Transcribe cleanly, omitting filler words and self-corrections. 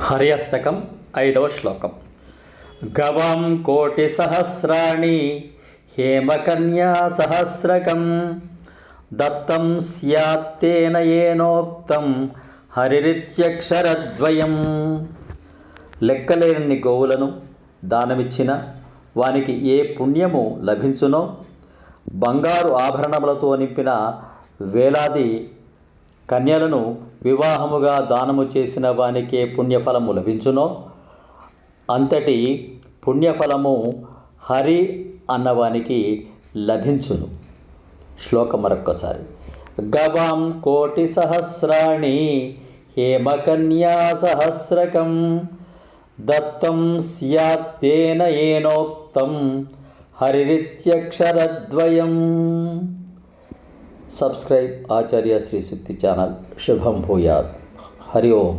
హరి అష్టకం 5వ శ్లోకం. గవాం కోటి సహస్రాణి హేమకన్యా సహస్రకం దత్తం స్యాత్తేన ఏనోక్తం హరిరిత్యక్షరద్వయం. లెక్కలేని గోవులను దానమిచ్చిన వానికి ఏ పుణ్యము లభించునో, బంగారు ఆభరణములతో నింపిన వేలాది కన్యలను వివాహముగా దానము చేసిన వానికే పుణ్యఫలము లభించునో అంతటి పుణ్యఫలము హరి అన్నవానికి లభించును. శ్లోకం మరొక్కసారి. గవాం కోటి సహస్రాణి హేమకన్యా సహస్రకం దత్తం స్యాత్తేన ఏనోక్తం హరిరిత్యక్షరద్వయం. సబ్స్క్రైబ్ ఆచార్య శ్రీ శక్తి ఛానల్. శుభం భూయాత్. హరి ఓం.